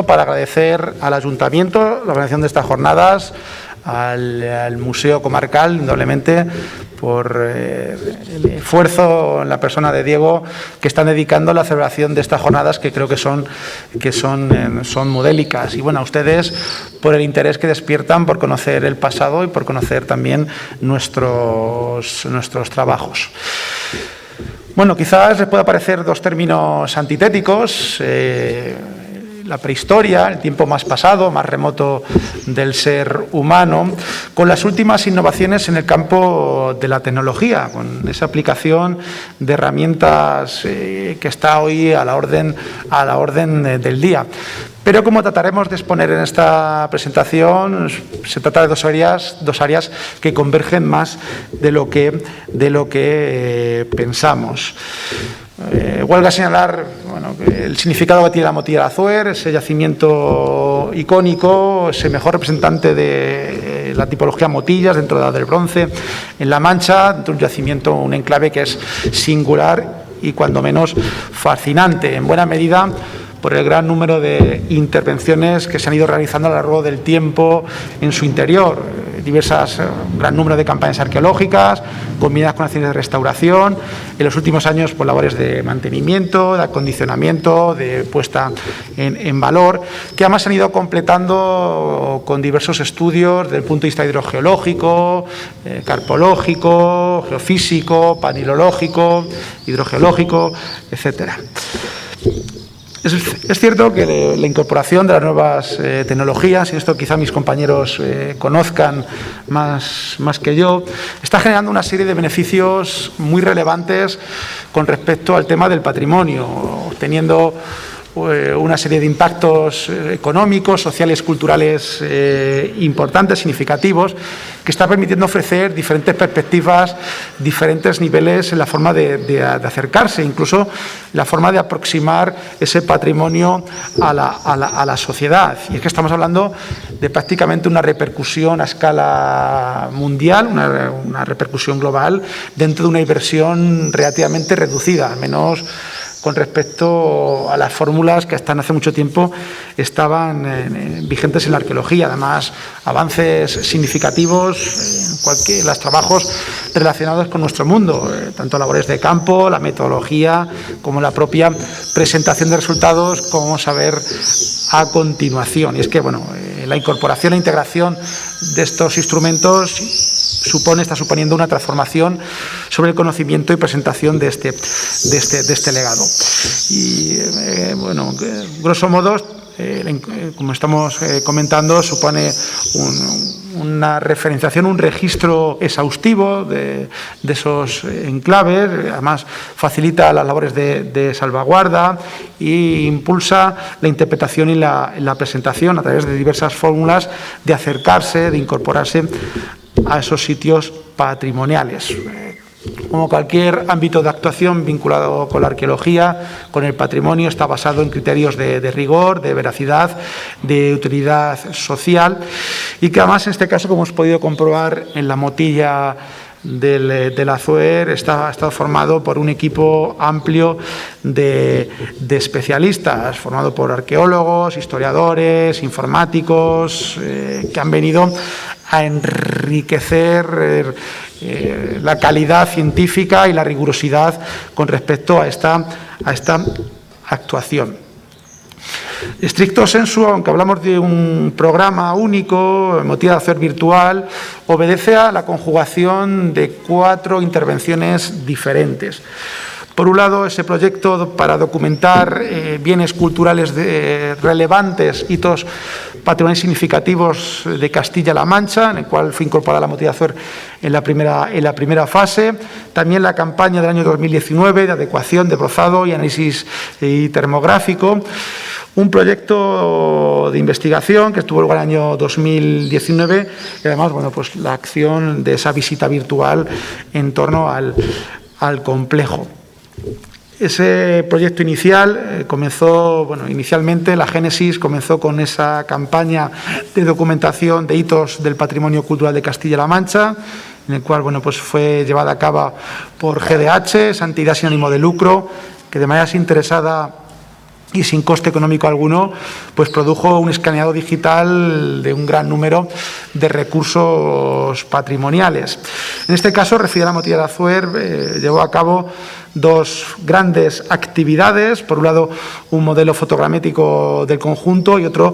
para agradecer al Ayuntamiento la organización de estas jornadas, al Museo Comarcal, indudablemente, por el esfuerzo en la persona de Diego que están dedicando a la celebración de estas jornadas, que creo que son modélicas. Y bueno, a ustedes por el interés que despiertan por conocer el pasado y por conocer también nuestros trabajos. Bueno, quizás les pueda parecer dos términos antitéticos. La prehistoria, el tiempo más pasado, más remoto del ser humano, con las últimas innovaciones en el campo de la tecnología, con esa aplicación de herramientas que está hoy a la orden del día. Pero como trataremos de exponer en esta presentación, se trata de dos áreas que convergen más de lo que pensamos. Huelga señalar el significado que tiene la Motilla de Azuer, ese yacimiento icónico, ese mejor representante de la tipología motillas dentro de la del bronce en La Mancha, un yacimiento, un enclave que es singular y cuando menos fascinante, en buena medida por el gran número de intervenciones que se han ido realizando a lo largo del tiempo en su interior. Gran número de campañas arqueológicas, combinadas con acciones de restauración, en los últimos años por labores de mantenimiento, de acondicionamiento, de puesta en valor, que además se han ido completando con diversos estudios desde el punto de vista hidrogeológico, carpológico, geofísico, panilológico, hidrogeológico, etcétera. Es cierto que la incorporación de las nuevas tecnologías, y esto quizá mis compañeros conozcan más que yo, está generando una serie de beneficios muy relevantes con respecto al tema del patrimonio, teniendo una serie de impactos económicos, sociales, culturales importantes, significativos, que está permitiendo ofrecer diferentes perspectivas, diferentes niveles en la forma de acercarse, incluso la forma de aproximar ese patrimonio a la sociedad. Y es que estamos hablando de prácticamente una repercusión a escala mundial, una repercusión global dentro de una inversión relativamente reducida, al menos con respecto a las fórmulas que hasta hace mucho tiempo estaban vigentes en la arqueología. Además, avances significativos en los trabajos relacionados con nuestro mundo, tanto labores de campo, la metodología, como la propia presentación de resultados, como vamos a ver a continuación. Y es que, la incorporación e integración de estos instrumentos está suponiendo una transformación sobre el conocimiento y presentación de este legado. Y, grosso modo, como estamos comentando, supone una referenciación, un registro exhaustivo de esos enclaves, además facilita las labores de salvaguarda e impulsa la interpretación y la presentación a través de diversas fórmulas de acercarse, de incorporarse a esos sitios patrimoniales. Como cualquier ámbito de actuación vinculado con la arqueología, con el patrimonio, está basado en criterios de rigor, de veracidad, de utilidad social, y que además en este caso, como hemos podido comprobar en la Motilla del Azuer, está formado por un equipo amplio de especialistas, formado por arqueólogos, historiadores, informáticos, que han venido a enriquecer la calidad científica y la rigurosidad con respecto a esta actuación. Stricto sensu, aunque hablamos de un programa único, Motilla de Azuer virtual, obedece a la conjugación de 4 intervenciones diferentes. Por un lado, ese proyecto para documentar bienes culturales relevantes, hitos patrimoniales significativos de Castilla-La Mancha, en el cual fue incorporada la Motilla de Azuer en la primera fase. También la campaña del año 2019 de adecuación de brozado y análisis termográfico. Un proyecto de investigación que tuvo lugar en el año 2019 y además, la acción de esa visita virtual en torno al complejo. Ese proyecto inicial inicialmente la génesis comenzó con esa campaña de documentación de hitos del patrimonio cultural de Castilla-La Mancha, en el cual fue llevada a cabo por GDH, esa entidad sin ánimo de lucro, que de manera desinteresada y sin coste económico alguno, pues produjo un escaneado digital de un gran número de recursos patrimoniales. En este caso, Refideral La Motilla de Azuer llevó a cabo dos grandes actividades. Por un lado, un modelo fotogramétrico del conjunto y otro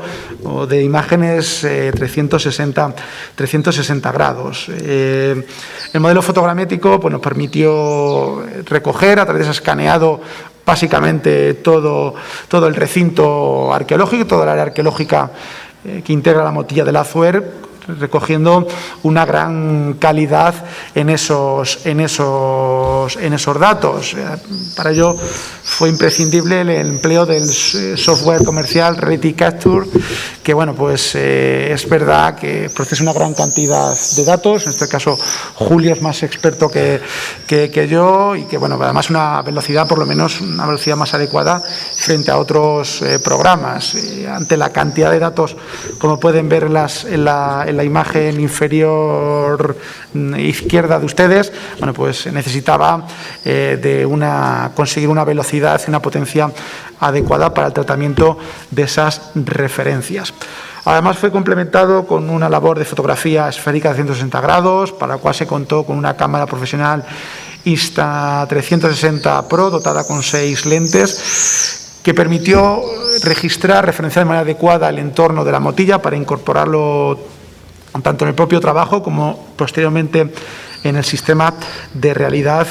de imágenes 360 grados. El modelo fotogramétrico pues, nos permitió recoger a través de ese escaneado básicamente todo el recinto arqueológico, toda el área arqueológica que integra la Motilla del Azuer, recogiendo una gran calidad en esos datos. Para ello fue imprescindible el empleo del software comercial Reality Capture, que bueno, pues es verdad que procesa una gran cantidad de datos. En este caso Julio es más experto que yo, y que bueno, además una velocidad, por lo menos una velocidad más adecuada frente a otros programas. Ante la cantidad de datos, como pueden ver en la imagen inferior izquierda de ustedes, bueno, pues necesitaba conseguir una velocidad y una potencia adecuada para el tratamiento de esas referencias. Además, fue complementado con una labor de fotografía esférica de 160 grados, para la cual se contó con una cámara profesional Insta360 Pro dotada con 6 lentes, que permitió registrar, referenciar de manera adecuada el entorno de la Motilla para incorporarlo tanto en el propio trabajo como posteriormente en el sistema de realidad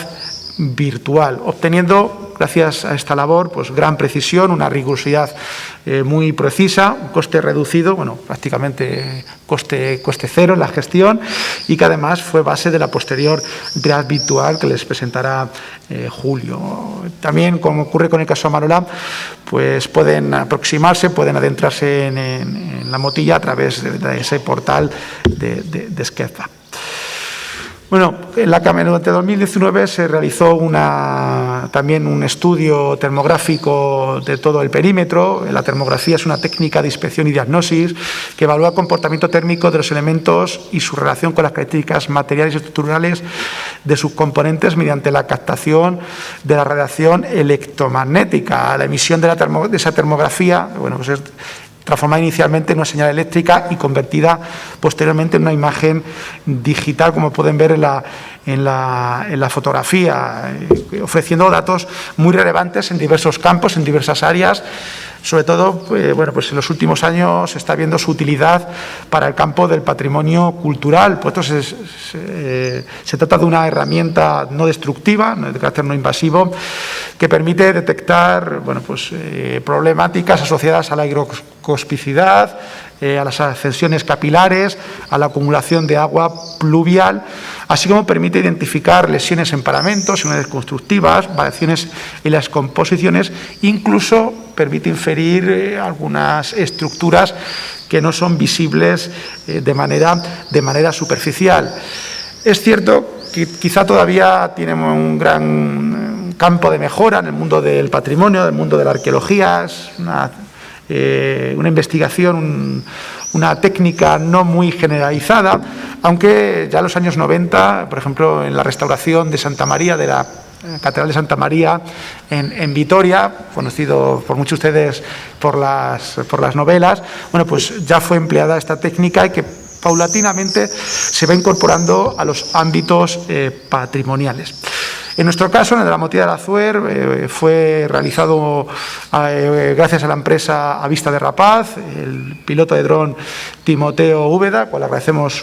virtual, obteniendo, gracias a esta labor, pues gran precisión, una rigurosidad muy precisa, un coste reducido, bueno, prácticamente coste cero en la gestión, y que además fue base de la posterior realidad virtual que les presentará Julio. También, como ocurre con el caso de Marola, pues pueden aproximarse, pueden adentrarse en la Motilla a través de ese portal de SketchUp. Bueno, durante 2019 se realizó también un estudio termográfico de todo el perímetro. La termografía es una técnica de inspección y diagnosis que evalúa el comportamiento térmico de los elementos y su relación con las características materiales y estructurales de sus componentes mediante la captación de la radiación electromagnética. La emisión de esa termografía, bueno, pues es transformada inicialmente en una señal eléctrica y convertida posteriormente en una imagen digital, como pueden ver en la fotografía, ofreciendo datos muy relevantes en diversos campos, en diversas áreas. Sobre todo, pues en los últimos años se está viendo su utilidad para el campo del patrimonio cultural, puesto se trata de una herramienta no destructiva, de carácter no invasivo, que permite detectar problemáticas asociadas a la higroscopicidad, a las ascensiones capilares, a la acumulación de agua pluvial, así como permite identificar lesiones en paramentos, en unidades constructivas, variaciones en las composiciones, incluso permite inferir algunas estructuras que no son visibles de manera superficial. Es cierto que quizá todavía tiene un gran campo de mejora en el mundo del patrimonio, del mundo de la arqueología. Es una investigación, una técnica no muy generalizada, aunque ya en los años 90, por ejemplo, en la restauración de Santa María, de la Catedral de Santa María en Vitoria, conocido por muchos de ustedes por las novelas, bueno, pues ya fue empleada esta técnica y que paulatinamente se va incorporando a los ámbitos patrimoniales. En nuestro caso, en el de la Motilla del Azuer, fue realizado gracias a la empresa A Vista de Rapaz, el piloto de dron Timoteo Úbeda, al cual agradecemos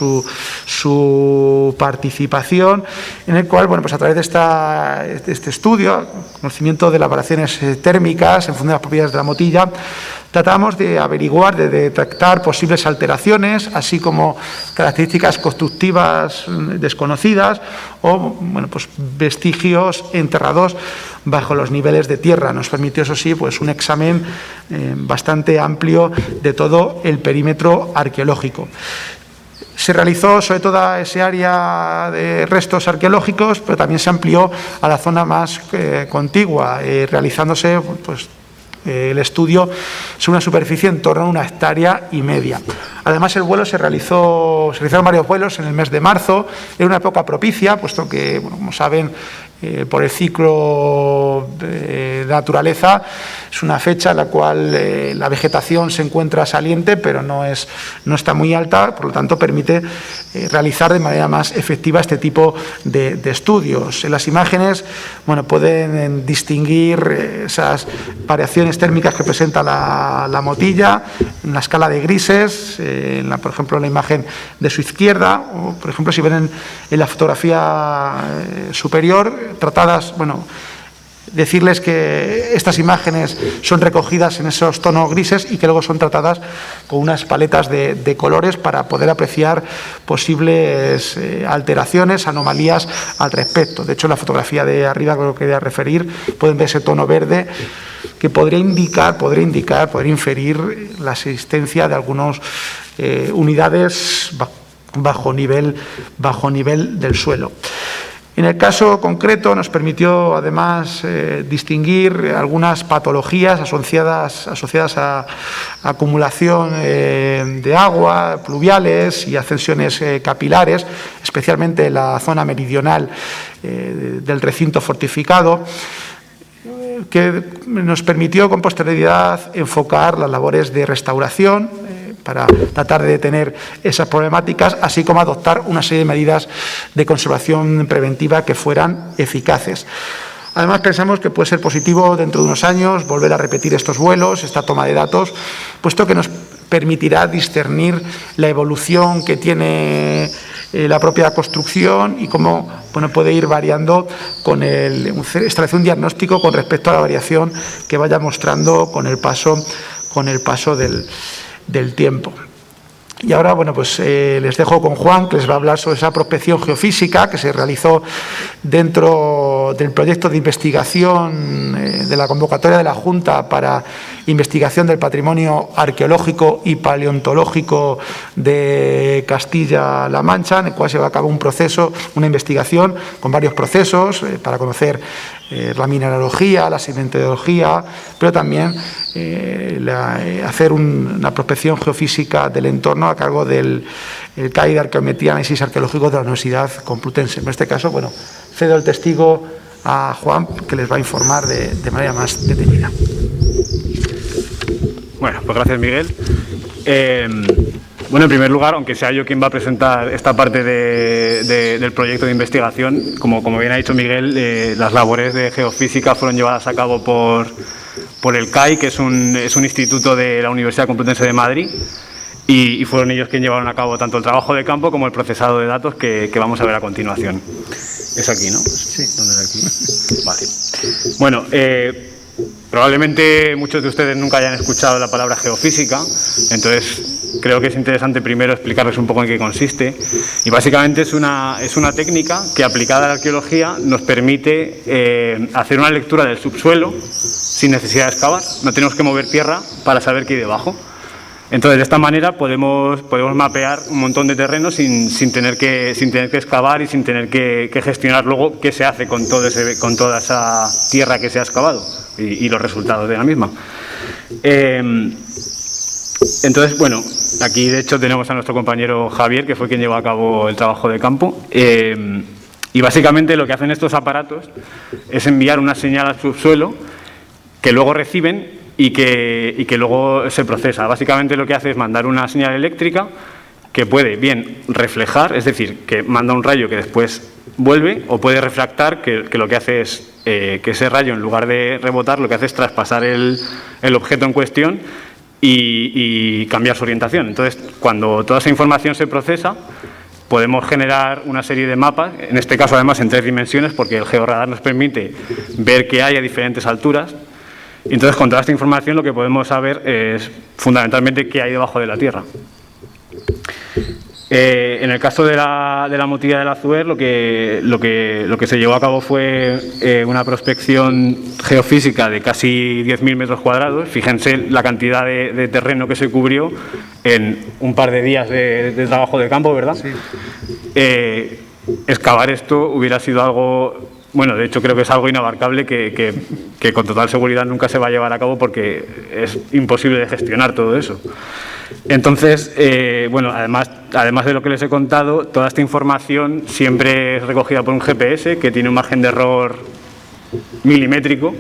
su participación, en el cual, bueno, pues a través de este estudio, conocimiento de las variaciones térmicas en función de las propiedades de la Motilla, tratamos de averiguar, de detectar posibles alteraciones, así como características constructivas desconocidas o, bueno, pues vestigios enterrados bajo los niveles de tierra. Nos permitió, eso sí, pues un examen bastante amplio de todo el perímetro arqueológico. Se realizó sobre toda esa área de restos arqueológicos, pero también se amplió a la zona más contigua, realizándose pues el estudio sobre una superficie en torno a 1,5 hectáreas. Además, el vuelo se realizaron varios vuelos en el mes de marzo. Era una época propicia, puesto que, bueno, como saben, por el ciclo de naturaleza. Es una fecha en la cual la vegetación se encuentra saliente, pero no está muy alta, por lo tanto permite realizar de manera más efectiva este tipo de estudios. En las imágenes, bueno, pueden distinguir esas variaciones térmicas que presenta la motilla en la escala de grises, por ejemplo, en la imagen de su izquierda, o por ejemplo, si ven en la fotografía superior, tratadas, bueno, decirles que estas imágenes son recogidas en esos tonos grises y que luego son tratadas con unas paletas de colores para poder apreciar posibles alteraciones, anomalías al respecto. De hecho, en la fotografía de arriba, que lo quería referir, pueden ver ese tono verde que podría inferir la existencia de algunas unidades bajo nivel del suelo. En el caso concreto nos permitió además distinguir algunas patologías asociadas a acumulación de agua, pluviales y ascensiones capilares, especialmente en la zona meridional del recinto fortificado, que nos permitió con posterioridad enfocar las labores de restauración para tratar de detener esas problemáticas, así como adoptar una serie de medidas de conservación preventiva que fueran eficaces. Además, pensamos que puede ser positivo dentro de unos años volver a repetir estos vuelos, esta toma de datos, puesto que nos permitirá discernir la evolución que tiene la propia construcción y cómo, bueno, puede ir variando con establecer un diagnóstico con respecto a la variación que vaya mostrando con el paso del tiempo. Y ahora, bueno, pues les dejo con Juan, que les va a hablar sobre esa prospección geofísica que se realizó dentro del proyecto de investigación de la convocatoria de la Junta para investigación del patrimonio arqueológico y paleontológico de Castilla-La Mancha, en el cual se va a cabo una investigación con varios procesos para conocer la mineralogía, la sedimentología, pero también hacer una prospección geofísica del entorno a cargo del CAI de Arqueometría y Análisis Arqueológico de la Universidad Complutense. En este caso, bueno, cedo el testigo a Juan, que les va a informar de manera más detenida. Bueno, pues gracias, Miguel. Bueno, en primer lugar, aunque sea yo quien va a presentar esta parte del proyecto de investigación, como bien ha dicho Miguel, las labores de geofísica fueron llevadas a cabo por el CAI, que es un instituto de la Universidad Complutense de Madrid, y fueron ellos quienes llevaron a cabo tanto el trabajo de campo como el procesado de datos que vamos a ver a continuación. Es aquí, ¿no? Sí. ¿Dónde es aquí? Vale. Bueno, probablemente muchos de ustedes nunca hayan escuchado la palabra geofísica, entonces creo que es interesante primero explicarles un poco en qué consiste. Y básicamente es una técnica que, aplicada a la arqueología, nos permite hacer una lectura del subsuelo sin necesidad de excavar. No tenemos que mover tierra para saber qué hay debajo. Entonces, de esta manera podemos mapear un montón de terrenos sin tener que excavar y sin tener que gestionar luego qué se hace con toda esa tierra que se ha excavado y los resultados de la misma. Entonces, bueno, aquí de hecho tenemos a nuestro compañero Javier, que fue quien llevó a cabo el trabajo de campo. Y básicamente lo que hacen estos aparatos es enviar una señal al subsuelo que luego reciben y que luego se procesa. Básicamente lo que hace es mandar una señal eléctrica que puede bien reflejar, es decir, que manda un rayo que después vuelve, o puede refractar, que lo que hace es que ese rayo, en lugar de rebotar, lo que hace es traspasar el objeto en cuestión y cambiar su orientación. Entonces, cuando toda esa información se procesa, podemos generar una serie de mapas, en este caso además en 3 dimensiones, porque el georradar nos permite ver qué hay a diferentes alturas. Y entonces, con toda esta información, lo que podemos saber es fundamentalmente qué hay debajo de la Tierra. En el caso de la motilla del Azuer, lo que se llevó a cabo fue una prospección geofísica de casi 10.000 metros cuadrados. Fíjense la cantidad de terreno que se cubrió en un par de días de trabajo de campo, ¿verdad? Sí. Excavar esto hubiera sido algo... Bueno, de hecho creo que es algo inabarcable que que con total seguridad nunca se va a llevar a cabo porque es imposible de gestionar todo eso. Entonces, bueno, además de lo que les he contado, toda esta información siempre es recogida por un GPS que tiene un margen de error milimétrico.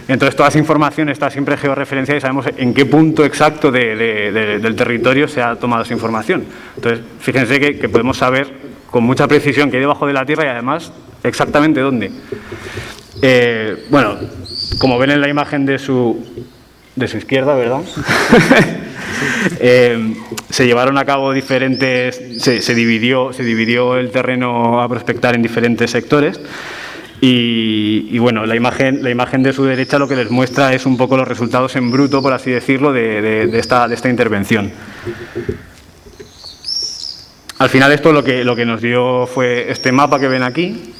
Entonces, toda esa información está siempre georreferenciada y sabemos en qué punto exacto del territorio se ha tomado esa información. Entonces, fíjense que podemos saber con mucha precisión qué hay debajo de la Tierra y además exactamente dónde. Bueno, como ven en la imagen de su izquierda, ¿verdad? Se llevaron a cabo diferentes, se dividió el terreno a prospectar en diferentes sectores y bueno, la imagen de su derecha lo que les muestra es un poco los resultados en bruto, por así decirlo, de esta intervención. Al final esto lo que nos dio fue este mapa que ven aquí,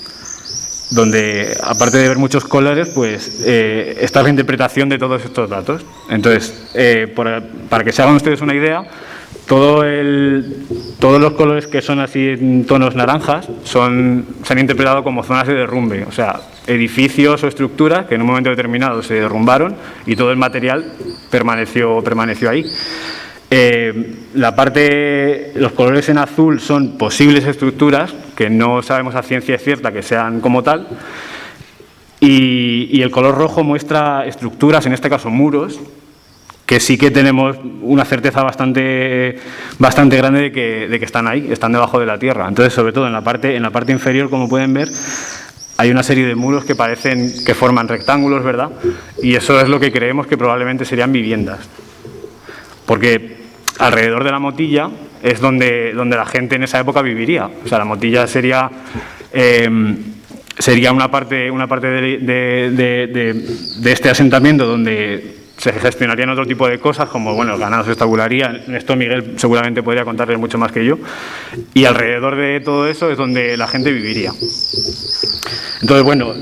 donde aparte de ver muchos colores, pues esta es la interpretación de todos estos datos. Entonces, para que se hagan ustedes una idea, todos los colores que son así en tonos naranjas se han interpretado como zonas de derrumbe, o sea, edificios o estructuras que en un momento determinado se derrumbaron y todo el material permaneció ahí. Los colores en azul son posibles estructuras que no sabemos a ciencia cierta que sean como tal, y el color rojo muestra estructuras, en este caso muros, que sí que tenemos una certeza bastante grande de que están ahí, están debajo de la tierra. Entonces, sobre todo en la parte inferior, como pueden ver, hay una serie de muros que parecen que forman rectángulos, ¿verdad? Y eso es lo que creemos que probablemente serían viviendas. Porque alrededor de la Motilla es donde la gente en esa época viviría. O sea, la Motilla sería una parte de este asentamiento donde se gestionarían otro tipo de cosas, como bueno, el ganado se estabularía. En esto Miguel seguramente podría contarles mucho más que yo. Y alrededor de todo eso es donde la gente viviría. Entonces, bueno,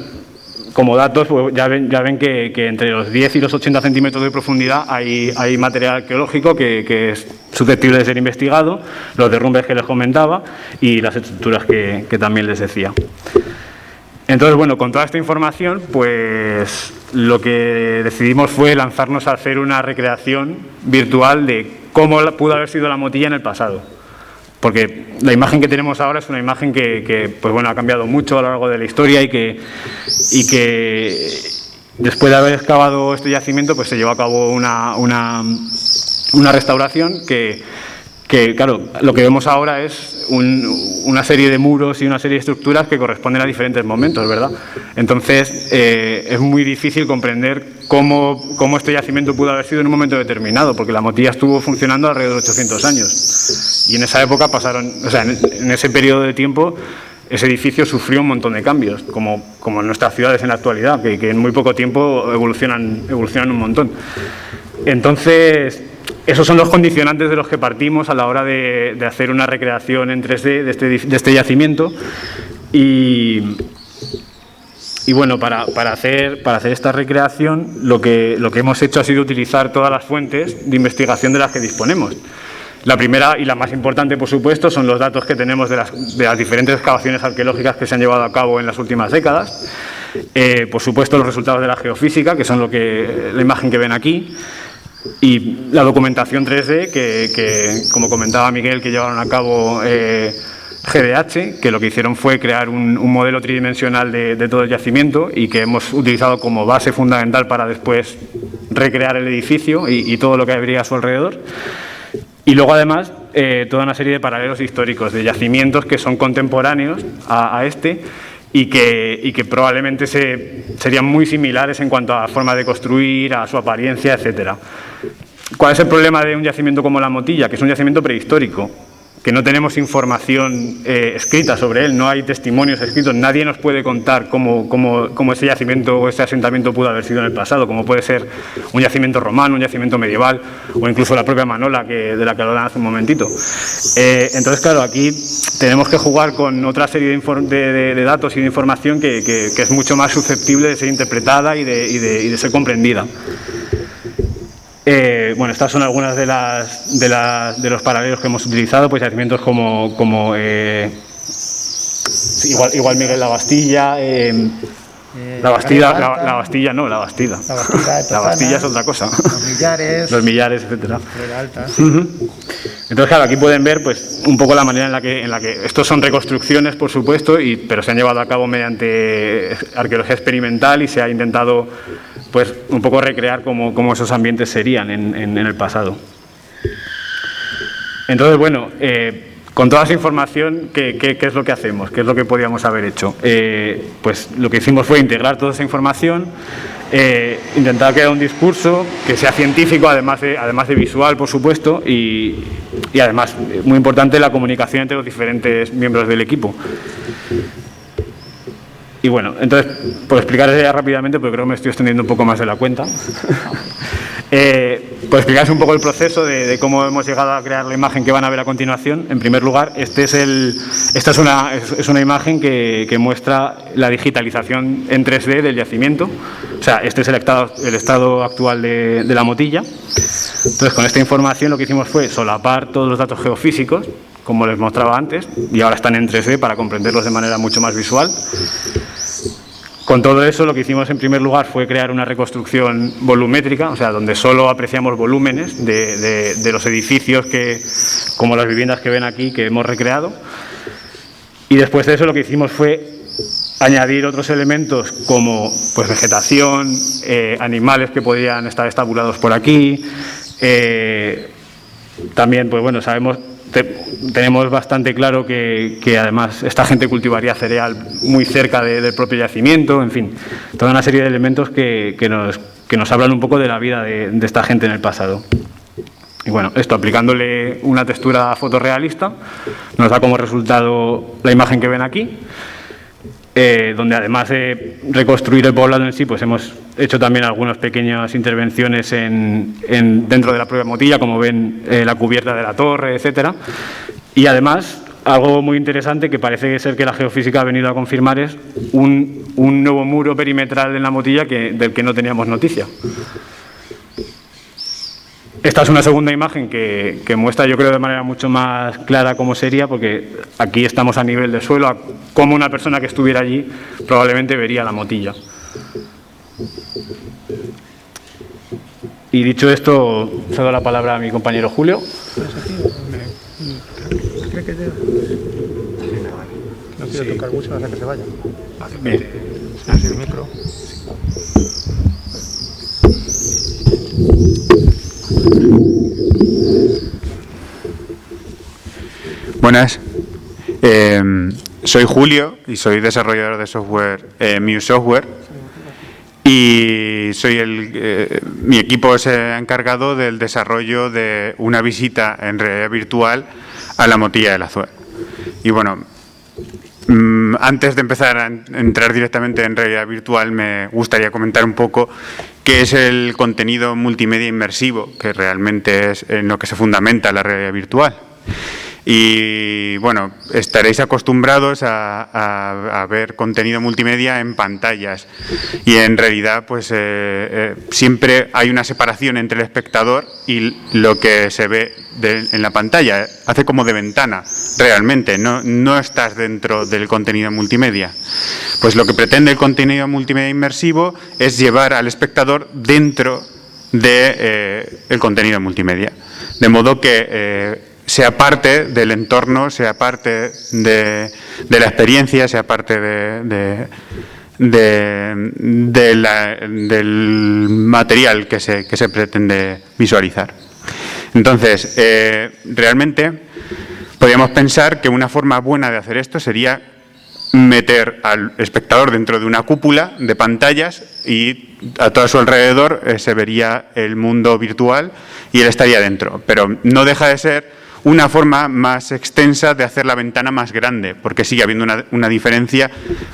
como datos, pues ya ven que entre los 10 y los 80 centímetros de profundidad hay material arqueológico que es susceptible de ser investigado, los derrumbes que les comentaba y las estructuras que también les decía. Entonces, bueno, con toda esta información, pues lo que decidimos fue lanzarnos a hacer una recreación virtual de cómo pudo haber sido la Motilla en el pasado. Porque la imagen que tenemos ahora es una imagen que pues bueno, ha cambiado mucho a lo largo de la historia y que después de haber excavado este yacimiento, pues se llevó a cabo una restauración que, claro, lo que vemos ahora es una serie de muros y una serie de estructuras que corresponden a diferentes momentos, ¿verdad? Entonces, es muy difícil comprender cómo este yacimiento pudo haber sido en un momento determinado, porque la Motilla estuvo funcionando alrededor de 800 años. Y en esa época en ese periodo de tiempo, ese edificio sufrió un montón de cambios, como en nuestras ciudades en la actualidad, que en muy poco tiempo evolucionan un montón. Entonces, esos son los condicionantes de los que partimos a la hora de hacer una recreación en 3D de este yacimiento. Y bueno, para hacer esta recreación, lo que hemos hecho ha sido utilizar todas las fuentes de investigación de las que disponemos. La primera y la más importante, por supuesto, son los datos que tenemos de las diferentes excavaciones arqueológicas que se han llevado a cabo en las últimas décadas. Por supuesto, los resultados de la geofísica, que son la imagen que ven aquí. Y la documentación 3D, que como comentaba Miguel, que llevaron a cabo GDH, que lo que hicieron fue crear un modelo tridimensional de todo el yacimiento y que hemos utilizado como base fundamental para después recrear el edificio y todo lo que habría a su alrededor. Y luego, además, toda una serie de paralelos históricos, de yacimientos que son contemporáneos a este y que probablemente serían muy similares en cuanto a forma de construir, a su apariencia, etcétera. ¿Cuál es el problema de un yacimiento como la Motilla? Que es un yacimiento prehistórico, que no tenemos información escrita sobre él, no hay testimonios escritos, nadie nos puede contar cómo ese yacimiento o ese asentamiento pudo haber sido en el pasado, como puede ser un yacimiento romano, un yacimiento medieval o incluso la propia Manola, de la que hablaban hace un momentito. Entonces, claro, aquí tenemos que jugar con otra serie de datos y de información que es mucho más susceptible de ser interpretada y de ser comprendida. Bueno, estas son algunas de los paralelos que hemos utilizado, pues yacimientos como igual Miguel la Bastilla, La Bastilla no, la Bastida. La Bastilla es otra cosa. Los Millares, etcétera. Alta. Entonces, claro, aquí pueden ver pues un poco la manera en la que estos son reconstrucciones, por supuesto, pero se han llevado a cabo mediante arqueología experimental y se ha intentado pues un poco recrear cómo esos ambientes serían en el pasado. Entonces, bueno, con toda esa información, ¿qué es lo que hacemos? ¿Qué es lo que podíamos haber hecho? Pues lo que hicimos fue integrar toda esa información, intentar crear un discurso que sea científico, además de visual, por supuesto, y además, muy importante, la comunicación entre los diferentes miembros del equipo. Y bueno, entonces, por explicarles ya rápidamente, porque creo que me estoy extendiendo un poco más de la cuenta, por explicarles un poco el proceso de cómo hemos llegado a crear la imagen que van a ver a continuación. En primer lugar, esta es una imagen que muestra la digitalización en 3D del yacimiento. O sea, este es el estado actual de la motilla. Entonces, con esta información lo que hicimos fue solapar todos los datos geofísicos, como les mostraba antes, y ahora están en 3D para comprenderlos de manera mucho más visual. Con todo eso, lo que hicimos en primer lugar fue crear una reconstrucción volumétrica, o sea, donde solo apreciamos volúmenes de los edificios, como las viviendas que ven aquí, que hemos recreado. Y después de eso, lo que hicimos fue añadir otros elementos como pues, vegetación, animales que podrían estar estabulados por aquí. También, pues bueno, tenemos bastante claro que además esta gente cultivaría cereal muy cerca del propio yacimiento, en fin, toda una serie de elementos que nos hablan un poco de la vida de esta gente en el pasado. Y bueno, esto aplicándole una textura fotorrealista nos da como resultado la imagen que ven aquí, donde además de reconstruir el poblado en sí, pues hemos hecho también algunas pequeñas intervenciones dentro de la propia motilla, como ven la cubierta de la torre, etcétera. Y además, algo muy interesante que parece ser que la geofísica ha venido a confirmar es un nuevo muro perimetral en la motilla del que no teníamos noticia. Esta es una segunda imagen que muestra, yo creo, de manera mucho más clara cómo sería, porque aquí estamos a nivel de suelo, como una persona que estuviera allí probablemente vería la motilla. Y dicho esto, cedo la palabra a mi compañero Julio. No quiero tocar mucho, no sé que se vaya. Bien. Así el micro. Buenas, soy Julio y soy desarrollador de software Muse Software y mi equipo se ha encargado del desarrollo de una visita en realidad virtual a la Motilla de la Azúa. Y bueno, antes de empezar a entrar directamente en realidad virtual, me gustaría comentar un poco qué es el contenido multimedia inmersivo, que realmente es en lo que se fundamenta la realidad virtual. Y bueno, estaréis acostumbrados a ver contenido multimedia en pantallas y en realidad pues siempre hay una separación entre el espectador y lo que se ve en la pantalla. Hace como de ventana, realmente, no estás dentro del contenido multimedia. Pues lo que pretende el contenido multimedia inmersivo es llevar al espectador dentro del contenido multimedia, de modo que sea parte del entorno, sea parte de la experiencia, sea parte del material que se pretende visualizar. Entonces, realmente podríamos pensar que una forma buena de hacer esto sería meter al espectador dentro de una cúpula de pantallas y a todo su alrededor se vería el mundo virtual y él estaría dentro. Pero no deja de ser una forma más extensa de hacer la ventana más grande, porque sigue habiendo una diferencia,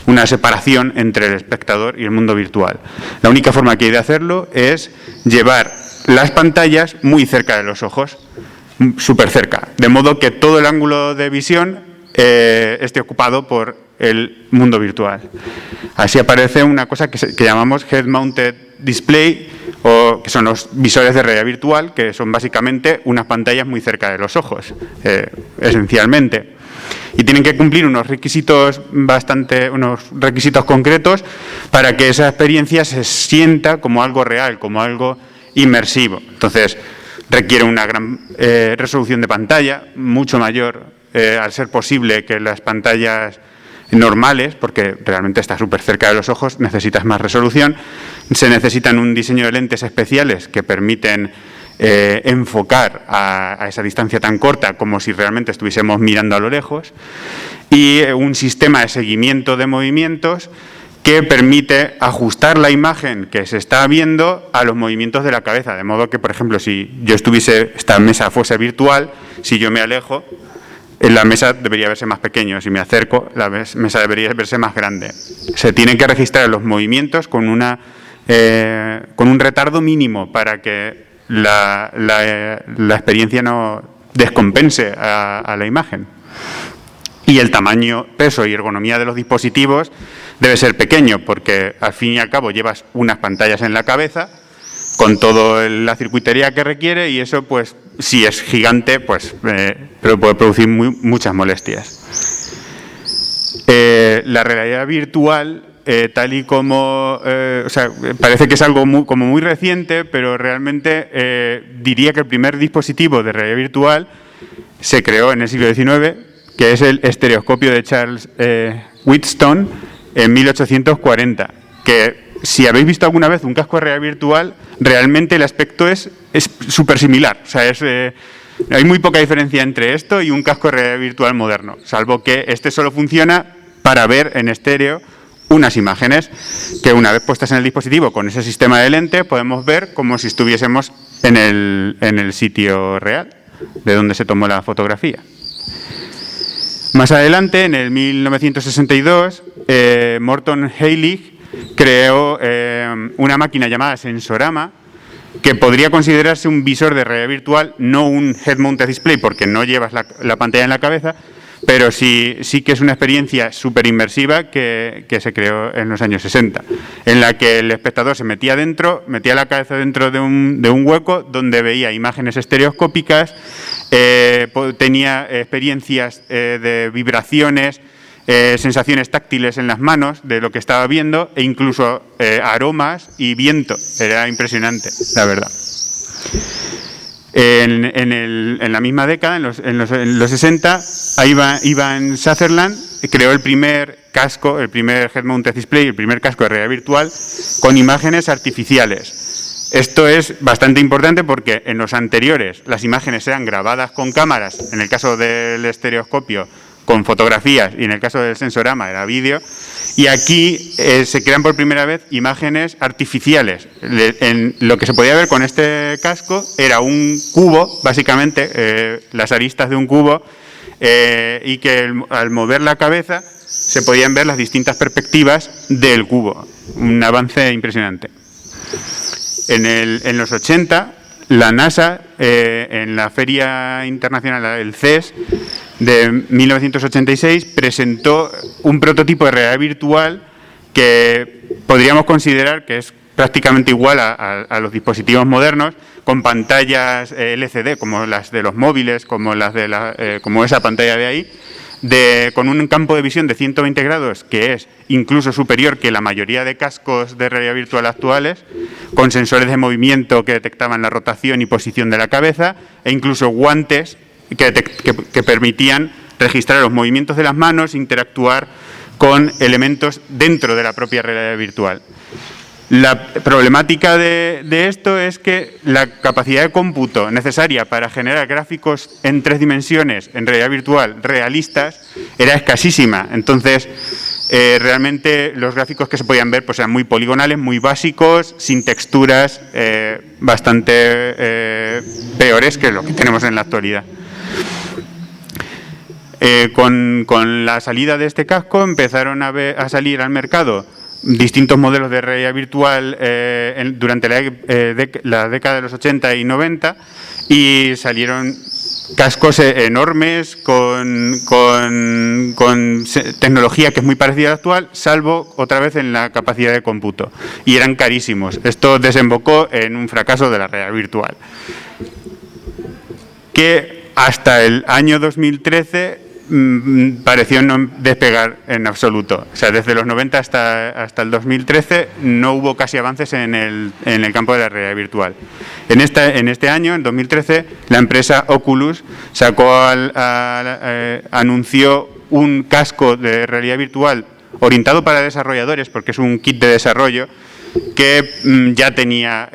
una separación entre el espectador y el mundo virtual. La única forma que hay de hacerlo es llevar las pantallas muy cerca de los ojos, súper cerca, de modo que todo el ángulo de visión esté ocupado por el mundo virtual. Así aparece una cosa que llamamos Head Mounted Display, o que son los visores de realidad virtual, que son básicamente unas pantallas muy cerca de los ojos, esencialmente. Y tienen que cumplir unos requisitos concretos para que esa experiencia se sienta como algo real, como algo inmersivo. Entonces, requiere una gran resolución de pantalla, mucho mayor, al ser posible, que las pantallas normales, porque realmente está súper cerca de los ojos, necesitas más resolución. Se necesitan un diseño de lentes especiales que permiten enfocar a esa distancia tan corta como si realmente estuviésemos mirando a lo lejos, y un sistema de seguimiento de movimientos que permite ajustar la imagen que se está viendo a los movimientos de la cabeza, de modo que, por ejemplo, si yo esta mesa fuese virtual, si yo me alejo, la mesa debería verse más pequeña, si me acerco, la mesa debería verse más grande. Se tienen que registrar los movimientos con un retardo mínimo para que la experiencia no descompense a la imagen. Y el tamaño, peso y ergonomía de los dispositivos debe ser pequeño, porque al fin y al cabo llevas unas pantallas en la cabeza con toda la circuitería que requiere, y eso, pues, si es gigante, pues pero puede producir muchas molestias. La realidad virtual, tal y como, parece que es algo muy reciente, pero realmente diría que el primer dispositivo de realidad virtual se creó en el siglo XIX, que es el estereoscopio de Charles Wheatstone en 1840, que si habéis visto alguna vez un casco de realidad virtual, realmente el aspecto es súper similar. O sea, hay muy poca diferencia entre esto y un casco de realidad virtual moderno, salvo que este solo funciona para ver en estéreo unas imágenes que, una vez puestas en el dispositivo con ese sistema de lente, podemos ver como si estuviésemos en el sitio real de donde se tomó la fotografía. Más adelante, en el 1962, Morton Heilig creó una máquina llamada Sensorama, que podría considerarse un visor de realidad virtual, no un head-mounted display, porque no llevas la pantalla en la cabeza, pero sí que es una experiencia súper inmersiva que se creó en los años 60, en la que el espectador se metía la cabeza dentro de un hueco donde veía imágenes estereoscópicas, tenía experiencias de vibraciones, sensaciones táctiles en las manos de lo que estaba viendo, e incluso aromas y viento. Era impresionante, la verdad. En la misma década, en los 60, Ivan Sutherland creó el primer casco, el primer head-mounted display, el primer casco de realidad virtual con imágenes artificiales. Esto es bastante importante porque en los anteriores las imágenes eran grabadas con cámaras, en el caso del estereoscopio con fotografías, y en el caso del Sensorama era vídeo, y aquí se crean por primera vez imágenes artificiales. Lo que se podía ver con este casco era un cubo, básicamente, las aristas de un cubo, y que al mover la cabeza se podían ver las distintas perspectivas del cubo. Un avance impresionante. En los 80, la NASA, en la Feria Internacional, el CES, de 1986, presentó un prototipo de realidad virtual que podríamos considerar que es prácticamente igual a los dispositivos modernos, con pantallas LCD, como las de los móviles, como esa pantalla de ahí, con un campo de visión de 120 grados, que es incluso superior que la mayoría de cascos de realidad virtual actuales, con sensores de movimiento que detectaban la rotación y posición de la cabeza, e incluso guantes que permitían registrar los movimientos de las manos, interactuar con elementos dentro de la propia realidad virtual. La problemática de esto es que la capacidad de cómputo necesaria para generar gráficos en 3 dimensiones en realidad virtual realistas era escasísima. Entonces, realmente los gráficos que se podían ver, pues, eran muy poligonales, muy básicos, sin texturas, bastante peores que lo que tenemos en la actualidad. Con la salida de este casco empezaron a salir al mercado distintos modelos de realidad virtual durante la década de los 80 y 90, y salieron cascos enormes con tecnología que es muy parecida a la actual, salvo otra vez en la capacidad de cómputo. Y eran carísimos. Esto desembocó en un fracaso de la realidad virtual, que hasta el año 2013 pareció no despegar en absoluto. O sea, desde los 90 hasta el 2013 no hubo casi avances en el campo de la realidad virtual. En este año, en 2013, la empresa Oculus anunció un casco de realidad virtual orientado para desarrolladores, porque es un kit de desarrollo, que ya tenía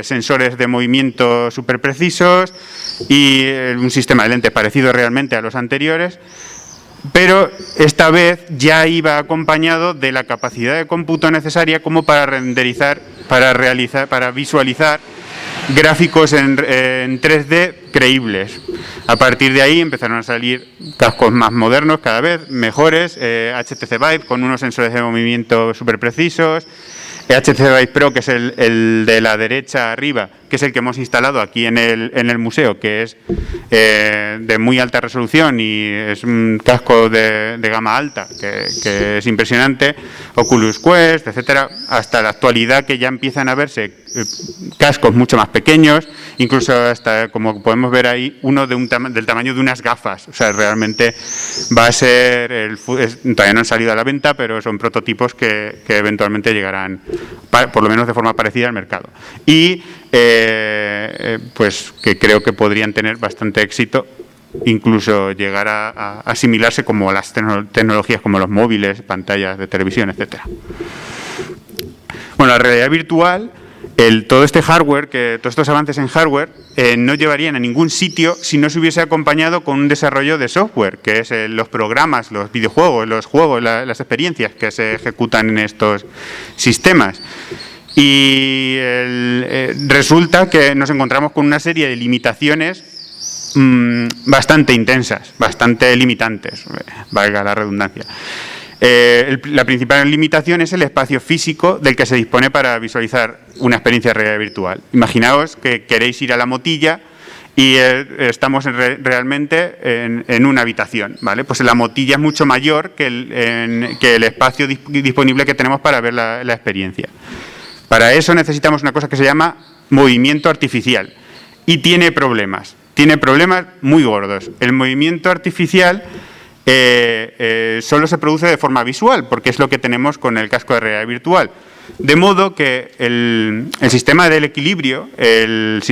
sensores de movimiento súper precisos y un sistema de lentes parecido realmente a los anteriores, pero esta vez ya iba acompañado de la capacidad de cómputo necesaria como para renderizar, para visualizar gráficos en 3D creíbles. A partir de ahí empezaron a salir cascos más modernos, cada vez mejores, HTC Vive con unos sensores de movimiento súper precisos, HTC Vive Pro, que es el de la derecha arriba, que es el que hemos instalado aquí en el museo, que es de muy alta resolución y es un casco de gama alta, que es impresionante, Oculus Quest, etcétera, hasta la actualidad, que ya empiezan a verse cascos mucho más pequeños, incluso hasta, como podemos ver ahí, uno del tamaño de unas gafas. O sea, realmente va a ser, todavía no han salido a la venta, pero son prototipos que eventualmente llegarán, por lo menos de forma parecida, al mercado. Y pues que creo que podrían tener bastante éxito, incluso llegar a asimilarse como las tecnologías como los móviles, pantallas de televisión, etcétera. Bueno, la realidad virtual, todo este hardware, todos estos avances en hardware no llevarían a ningún sitio si no se hubiese acompañado con un desarrollo de software, que es los programas, los videojuegos, los juegos, las experiencias que se ejecutan en estos sistemas. Y resulta que nos encontramos con una serie de limitaciones bastante intensas, bastante limitantes, valga la redundancia. La principal limitación es el espacio físico del que se dispone para visualizar una experiencia de realidad virtual. Imaginaos que queréis ir a la Motilla y estamos realmente en una habitación, ¿vale? Pues la Motilla es mucho mayor que el espacio disponible que tenemos para ver la experiencia. Para eso necesitamos una cosa que se llama movimiento artificial y tiene problemas muy gordos. El movimiento artificial solo se produce de forma visual, porque es lo que tenemos con el casco de realidad virtual. De modo que el sistema del equilibrio, el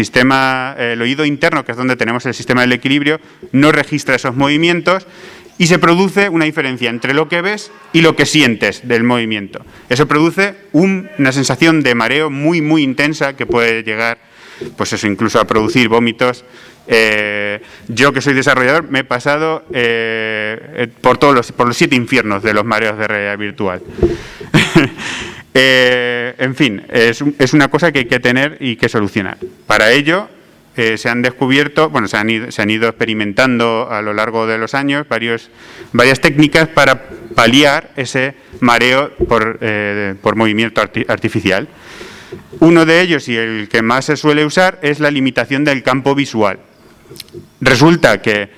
oído interno, que es donde tenemos el sistema del equilibrio, no registra esos movimientos y se produce una diferencia entre lo que ves y lo que sientes del movimiento. Eso produce una sensación de mareo muy, muy intensa que puede llegar, pues eso, incluso a producir vómitos. Yo, que soy desarrollador, me he pasado por los 7 infiernos de los mareos de realidad virtual. En fin, es una cosa que hay que tener y que solucionar. Para ello se han descubierto, bueno, se han ido experimentando a lo largo de los años varias técnicas para paliar ese mareo por movimiento artificial. Uno de ellos, y el que más se suele usar, es la limitación del campo visual. Resulta que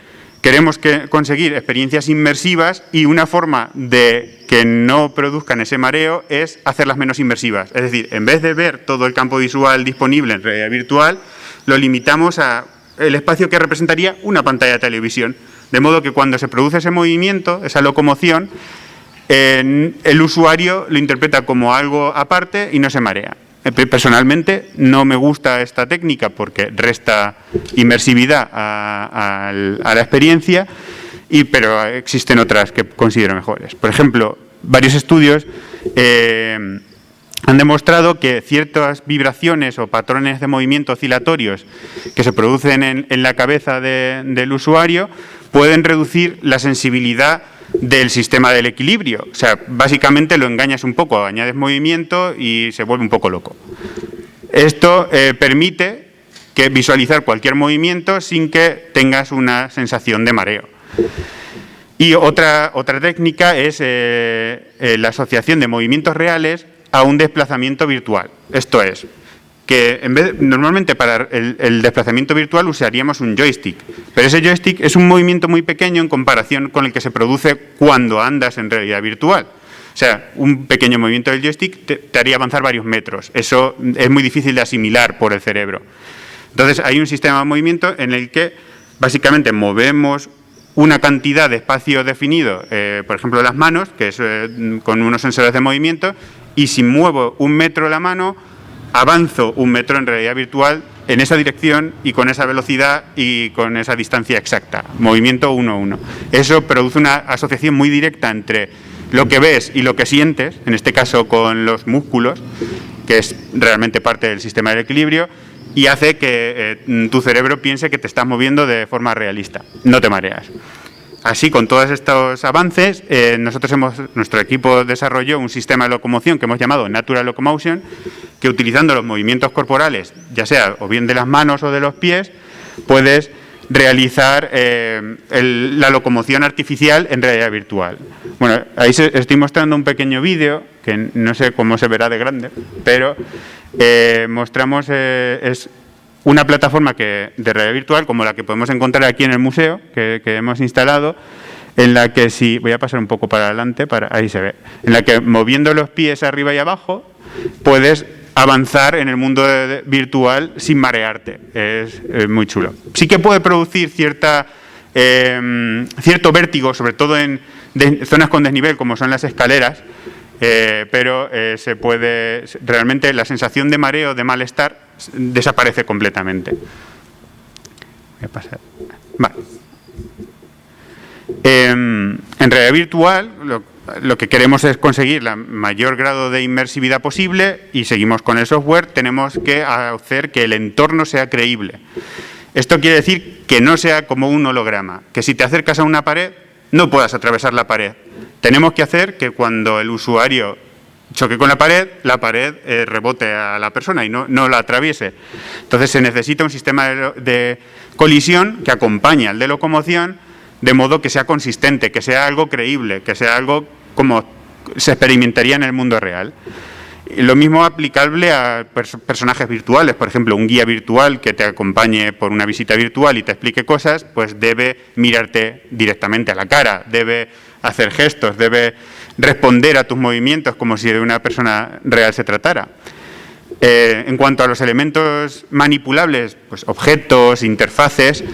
queremos conseguir experiencias inmersivas y una forma de que no produzcan ese mareo es hacerlas menos inmersivas. Es decir, en vez de ver todo el campo visual disponible en realidad virtual, lo limitamos a el espacio que representaría una pantalla de televisión. De modo que cuando se produce ese movimiento, esa locomoción, el usuario lo interpreta como algo aparte y no se marea. Personalmente no me gusta esta técnica porque resta inmersividad a la experiencia, pero existen otras que considero mejores. Por ejemplo, varios estudios han demostrado que ciertas vibraciones o patrones de movimiento oscilatorios que se producen en la cabeza del usuario pueden reducir la sensibilidad del sistema del equilibrio. O sea, básicamente lo engañas un poco, añades movimiento y se vuelve un poco loco. Esto permite visualizar cualquier movimiento sin que tengas una sensación de mareo. Y otra técnica es la asociación de movimientos reales a un desplazamiento virtual. Esto es, que normalmente para el desplazamiento virtual usaríamos un joystick, pero ese joystick es un movimiento muy pequeño en comparación con el que se produce cuando andas en realidad virtual. O sea, un pequeño movimiento del joystick te haría avanzar varios metros. Eso es muy difícil de asimilar por el cerebro. Entonces, hay un sistema de movimiento en el que básicamente movemos una cantidad de espacio definido, por ejemplo, las manos, que es con unos sensores de movimiento, y si muevo 1 metro la mano, avanzo 1 metro en realidad virtual en esa dirección y con esa velocidad y con esa distancia exacta. Movimiento 1-1. Eso produce una asociación muy directa entre lo que ves y lo que sientes, en este caso con los músculos, que es realmente parte del sistema del equilibrio, y hace que tu cerebro piense que te estás moviendo de forma realista. No te mareas. Así, con todos estos avances, nuestro equipo desarrolló un sistema de locomoción que hemos llamado Natural Locomotion, que utilizando los movimientos corporales, ya sea o bien de las manos o de los pies, puedes realizar la locomoción artificial en realidad virtual. Bueno, ahí estoy mostrando un pequeño vídeo, que no sé cómo se verá de grande, pero mostramos es una plataforma de realidad virtual como la que podemos encontrar aquí en el museo, que hemos instalado, en la que si voy a pasar un poco para adelante, ahí se ve, en la que moviendo los pies arriba y abajo puedes avanzar en el mundo virtual sin marearte. Es muy chulo. Sí que puede producir cierto vértigo, sobre todo en zonas con desnivel como son las escaleras, pero realmente la sensación de mareo, de malestar, desaparece completamente. Voy a pasar. Vale. En realidad virtual, lo que queremos es conseguir el mayor grado de inmersividad posible y seguimos con el software. Tenemos que hacer que el entorno sea creíble. Esto quiere decir que no sea como un holograma, que si te acercas a una pared no puedas atravesar la pared. Tenemos que hacer que cuando el usuario choque con la pared rebote a la persona y no la atraviese. Entonces se necesita un sistema de colisión que acompañe al de locomoción, de modo que sea consistente, que sea algo creíble, que sea algo como se experimentaría en el mundo real. Y lo mismo aplicable a personajes virtuales, por ejemplo, un guía virtual que te acompañe por una visita virtual y te explique cosas, pues debe mirarte directamente a la cara, debe hacer gestos, debe responder a tus movimientos como si de una persona real se tratara. En cuanto a los elementos manipulables, pues objetos, interfaces,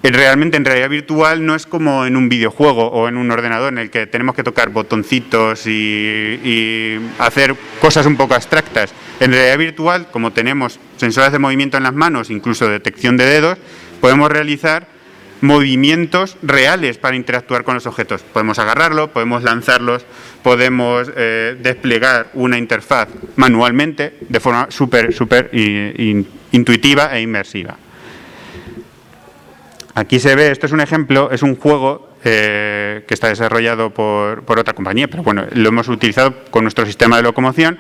realmente en realidad virtual no es como en un videojuego o en un ordenador en el que tenemos que tocar botoncitos y hacer cosas un poco abstractas. En realidad virtual, como tenemos sensores de movimiento en las manos, incluso detección de dedos, podemos realizar movimientos reales para interactuar con los objetos. Podemos agarrarlo, podemos lanzarlos, podemos desplegar una interfaz manualmente de forma súper intuitiva e inmersiva. Aquí se ve, esto es un ejemplo, es un juego que está desarrollado por otra compañía, pero bueno, lo hemos utilizado con nuestro sistema de locomoción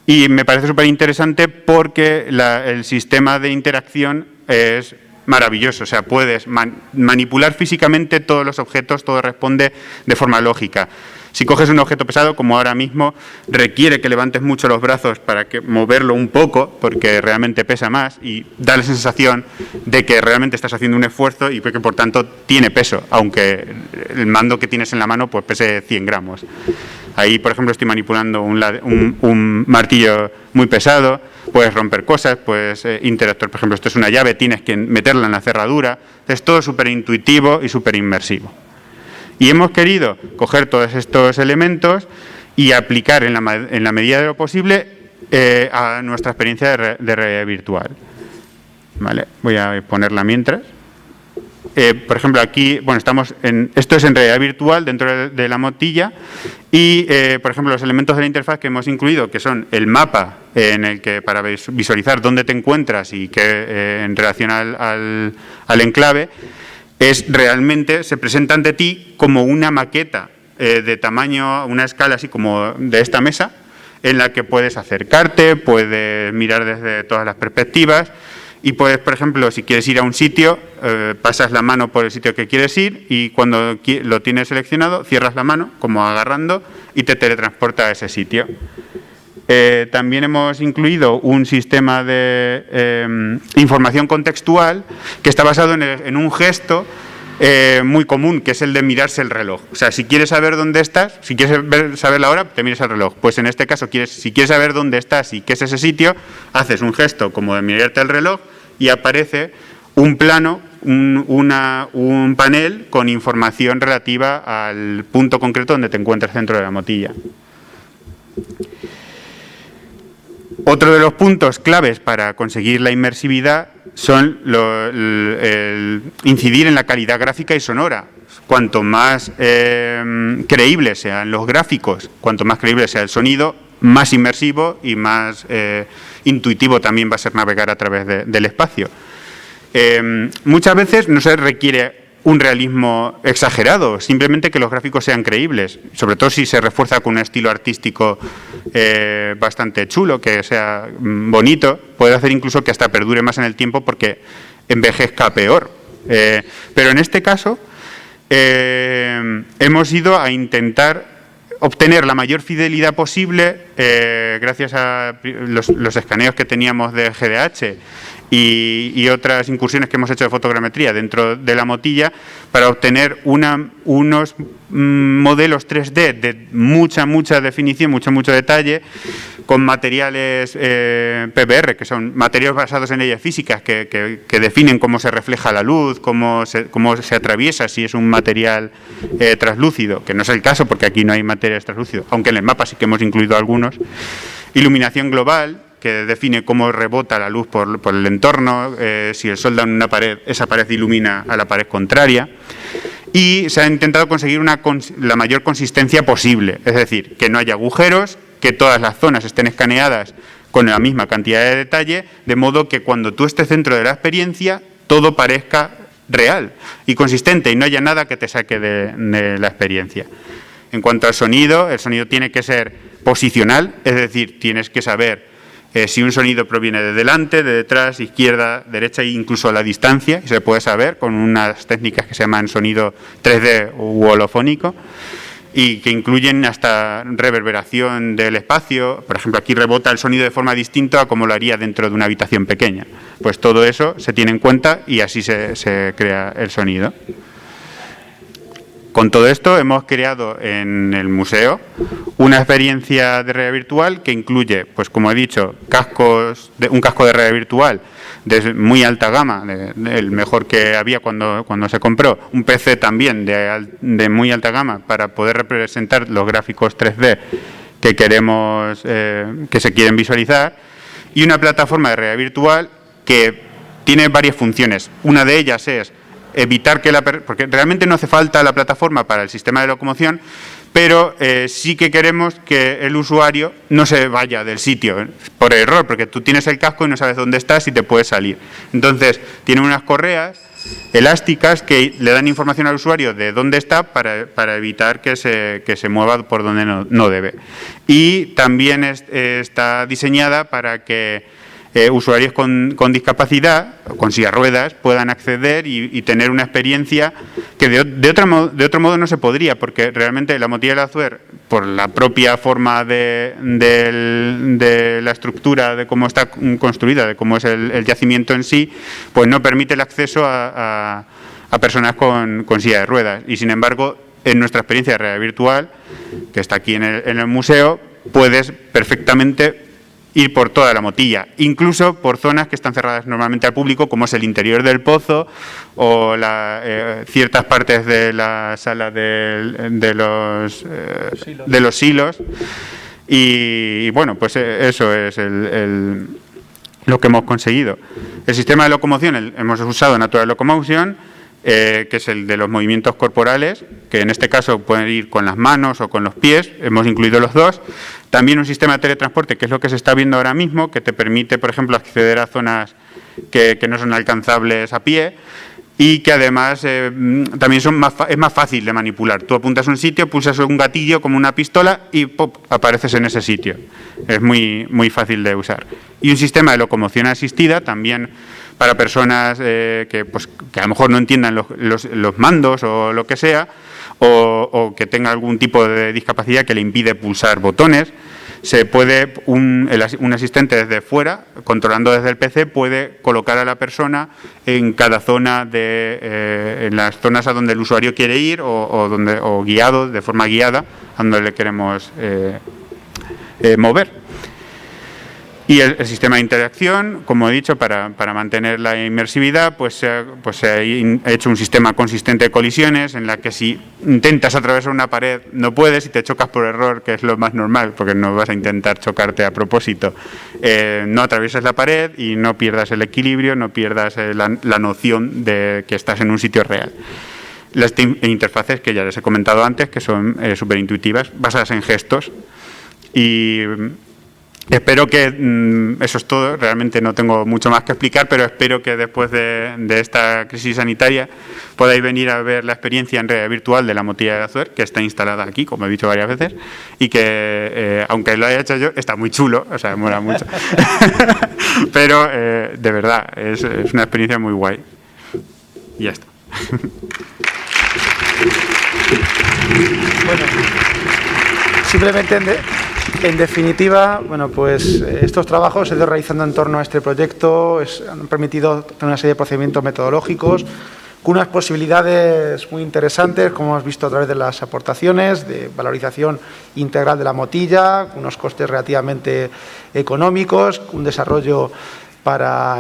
y me parece súper interesante porque el sistema de interacción es maravilloso, o sea, puedes manipular físicamente todos los objetos, todo responde de forma lógica. Si coges un objeto pesado, como ahora mismo, requiere que levantes mucho los brazos para moverlo un poco, porque realmente pesa más y da la sensación de que realmente estás haciendo un esfuerzo y que por tanto tiene peso, aunque el mando que tienes en la mano pues pese 100 gramos. Ahí, por ejemplo, estoy manipulando un martillo muy pesado, puedes romper cosas, puedes interactuar. Por ejemplo, esto es una llave, tienes que meterla en la cerradura. Es todo súper intuitivo y súper inmersivo. Y hemos querido coger todos estos elementos y aplicar en la medida de lo posible a nuestra experiencia de realidad virtual. ¿Vale? Voy a ponerla mientras. Por ejemplo, aquí, bueno, esto es en realidad virtual dentro de la motilla y, por ejemplo, los elementos de la interfaz que hemos incluido, que son el mapa en el que para visualizar dónde te encuentras y que en relación al enclave, realmente se presenta ante ti como una maqueta de tamaño, una escala así como de esta mesa, en la que puedes acercarte, puedes mirar desde todas las perspectivas y puedes, por ejemplo, si quieres ir a un sitio, pasas la mano por el sitio que quieres ir y cuando lo tienes seleccionado, cierras la mano, como agarrando, y te teletransporta a ese sitio. también hemos incluido un sistema de información contextual que está basado en un gesto muy común, que es el de mirarse el reloj. O sea, si quieres saber dónde estás, si quieres saber la hora, te miras el reloj. Pues en este caso, si quieres saber dónde estás y qué es ese sitio, haces un gesto como de mirarte el reloj y aparece un plano, un panel con información relativa al punto concreto donde te encuentras dentro de la motilla. Otro de los puntos claves para conseguir la inmersividad son el incidir en la calidad gráfica y sonora. Cuanto más creíbles sean los gráficos, cuanto más creíble sea el sonido, más inmersivo y más intuitivo también va a ser navegar a través del espacio. Muchas veces no se requiere un realismo exagerado, simplemente que los gráficos sean creíbles, sobre todo si se refuerza con un estilo artístico bastante chulo, que sea bonito, puede hacer incluso que hasta perdure más en el tiempo porque envejezca peor. Pero en este caso hemos ido a intentar obtener la mayor fidelidad posible gracias a los escaneos que teníamos de GDH y otras incursiones que hemos hecho de fotogrametría dentro de la motilla para obtener unos modelos 3D de mucha definición, mucho detalle, con materiales PBR, que son materiales basados en leyes físicas que definen cómo se refleja la luz, cómo se atraviesa, si es un material translúcido, que no es el caso porque aquí no hay materiales translúcidos, aunque en el mapa sí que hemos incluido algunos. Iluminación global, que define cómo rebota la luz por el entorno, si el sol da en una pared, esa pared ilumina a la pared contraria. Y se ha intentado conseguir la mayor consistencia posible, es decir, que no haya agujeros, que todas las zonas estén escaneadas con la misma cantidad de detalle, de modo que cuando tú estés dentro de la experiencia, todo parezca real y consistente y no haya nada que te saque de la experiencia. En cuanto al sonido, el sonido tiene que ser posicional, es decir, tienes que saber si un sonido proviene de delante, de detrás, izquierda, derecha e incluso a la distancia, y se puede saber con unas técnicas que se llaman sonido 3D u holofónico, y que incluyen hasta reverberación del espacio. Por ejemplo, aquí rebota el sonido de forma distinta a como lo haría dentro de una habitación pequeña. Pues todo eso se tiene en cuenta y así se crea el sonido. Con todo esto hemos creado en el museo una experiencia de realidad virtual que incluye, pues como he dicho, un casco de realidad virtual de muy alta gama, el mejor que había cuando se compró, un PC también de muy alta gama para poder representar los gráficos 3D que queremos, que se quieren visualizar, y una plataforma de realidad virtual que tiene varias funciones. Una de ellas es evitar que porque realmente no hace falta la plataforma para el sistema de locomoción, pero sí que queremos que el usuario no se vaya del sitio por error, porque tú tienes el casco y no sabes dónde estás y te puedes salir. Entonces, tiene unas correas elásticas que le dan información al usuario de dónde está para evitar que se mueva por donde no debe. Y también está diseñada para que usuarios con discapacidad, con silla de ruedas, puedan acceder y tener una experiencia que de otro modo no se podría, porque realmente la motilla de Lazuer, por la propia forma de la estructura, de cómo está construida, de cómo es el yacimiento en sí, pues no permite el acceso a personas con silla de ruedas. Y sin embargo, en nuestra experiencia de realidad virtual, que está aquí en el museo, puedes perfectamente ir por toda la motilla, incluso por zonas que están cerradas normalmente al público, como es el interior del pozo o ciertas partes de la sala de los silos. Y bueno, pues eso es lo que hemos conseguido. El sistema de locomoción, hemos usado Natural Locomotion, que es el de los movimientos corporales, que en este caso pueden ir con las manos o con los pies, hemos incluido los dos. También un sistema de teletransporte, que es lo que se está viendo ahora mismo, que te permite, por ejemplo, acceder a zonas que no son alcanzables a pie y que además también es más fácil de manipular. Tú apuntas a un sitio, pulsas un gatillo como una pistola y ¡pop!, apareces en ese sitio. Es muy fácil de usar. Y un sistema de locomoción asistida también para personas que a lo mejor no entiendan los mandos o lo que sea, o que tenga algún tipo de discapacidad que le impide pulsar botones. un asistente desde fuera, controlando desde el PC, puede colocar a la persona en cada zona en las zonas a donde el usuario quiere ir o guiado, de forma guiada, a donde le queremos mover. Y el sistema de interacción, como he dicho, para mantener la inmersividad, pues se ha hecho un sistema consistente de colisiones en la que si intentas atravesar una pared no puedes y te chocas por error, que es lo más normal, porque no vas a intentar chocarte a propósito. No atraviesas la pared y no pierdas el equilibrio, no pierdas la noción de que estás en un sitio real. Las interfaces que ya les he comentado antes, que son súper intuitivas, basadas en gestos. Y espero que eso es todo. Realmente no tengo mucho más que explicar, pero espero que después de esta crisis sanitaria podáis venir a ver la experiencia en realidad virtual de la Motilla de Azuer, que está instalada aquí, como he dicho varias veces, y que, aunque lo haya hecho yo, está muy chulo, o sea, mola mucho. Pero, de verdad, es una experiencia muy guay. Y ya está. Bueno, simplemente en definitiva, bueno, pues estos trabajos se han ido realizando en torno a este proyecto, han permitido tener una serie de procedimientos metodológicos con unas posibilidades muy interesantes, como hemos visto a través de las aportaciones, de valorización integral de la motilla, unos costes relativamente económicos, un desarrollo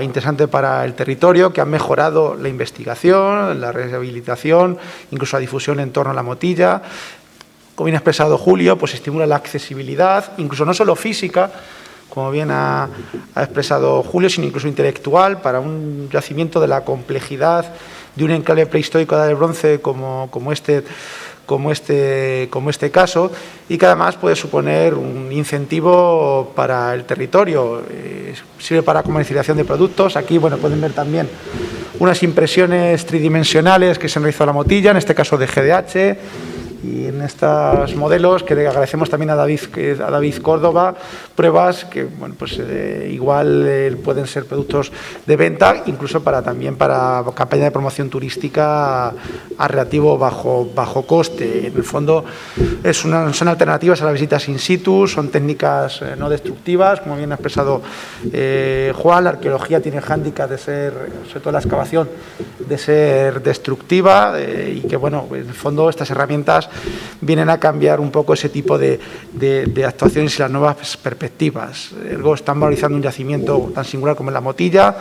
interesante para el territorio, que han mejorado la investigación, la rehabilitación, incluso la difusión en torno a la motilla. Como bien ha expresado Julio, pues estimula la accesibilidad, incluso no solo física, como bien ha expresado Julio, sino incluso intelectual, para un yacimiento de la complejidad de un enclave prehistórico de la Edad del Bronce como este caso, y que además puede suponer un incentivo para el territorio. Sirve para comercialización de productos. Aquí, bueno, pueden ver también unas impresiones tridimensionales que se han realizado a la motilla, en este caso de GDH, y en estos modelos, que le agradecemos también a David Córdoba, pruebas que, bueno, pues igual pueden ser productos de venta, incluso también para campaña de promoción turística a relativo bajo coste. En el fondo son alternativas a las visitas in situ, son técnicas no destructivas, como bien ha expresado Juan. La arqueología tiene el hándicap de ser, sobre todo la excavación, de ser destructiva, y que, bueno, en el fondo estas herramientas vienen a cambiar un poco ese tipo de actuaciones y las nuevas perspectivas. Ergo, están valorizando un yacimiento tan singular como es la motilla,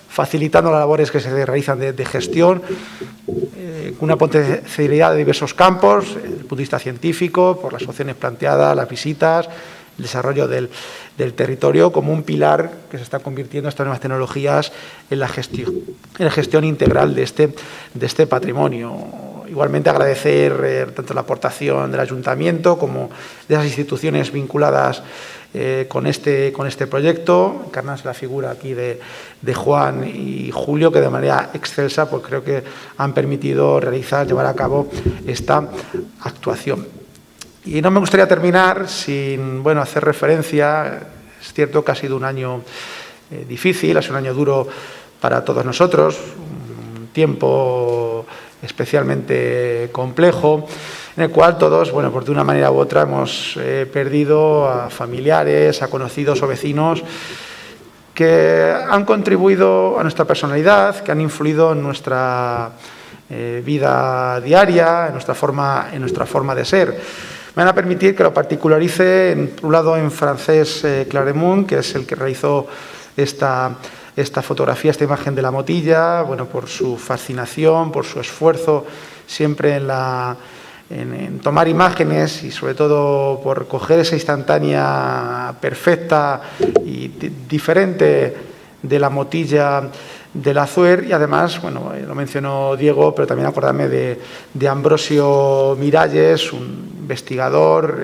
facilitando las labores que se realizan de gestión, con una potencialidad de diversos campos, desde el punto de vista científico, por las opciones planteadas, las visitas, el desarrollo del territorio como un pilar que se está convirtiendo estas nuevas tecnologías en la gestión integral de este patrimonio. Igualmente agradecer tanto la aportación del Ayuntamiento como de las instituciones vinculadas con este proyecto, encarnándose la figura aquí de Juan y Julio, que de manera excelsa pues creo que han permitido llevar a cabo esta actuación. Y no me gustaría terminar sin hacer referencia. Es cierto que ha sido un año difícil, ha sido un año duro para todos nosotros, un tiempo especialmente complejo, en el cual todos, pues de una manera u otra hemos perdido a familiares, a conocidos o vecinos que han contribuido a nuestra personalidad, que han influido en nuestra vida diaria, en nuestra forma de ser. Me van a permitir que lo particularice, por un lado, en Francesc Claremunt, que es el que realizó esta fotografía, esta imagen de la motilla, por su fascinación, por su esfuerzo siempre en tomar imágenes y sobre todo por coger esa instantánea perfecta y diferente de la motilla del Azuer. Y además, lo mencionó Diego, pero también acordarme de Ambrosio Miralles, un investigador,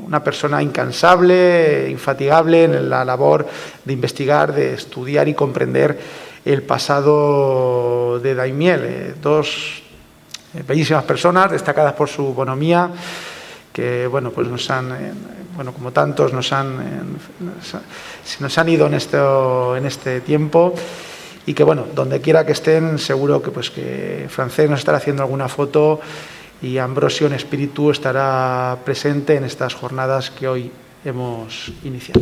una persona incansable, infatigable en la labor de investigar, de estudiar y comprender el pasado de Daimiel. Dos bellísimas personas, destacadas por su bonomía, que pues nos han, como tantos, nos han ido en este tiempo, y que donde quiera que estén, seguro que Francesc nos estará haciendo alguna foto y Ambrosio en espíritu estará presente en estas jornadas que hoy hemos iniciado.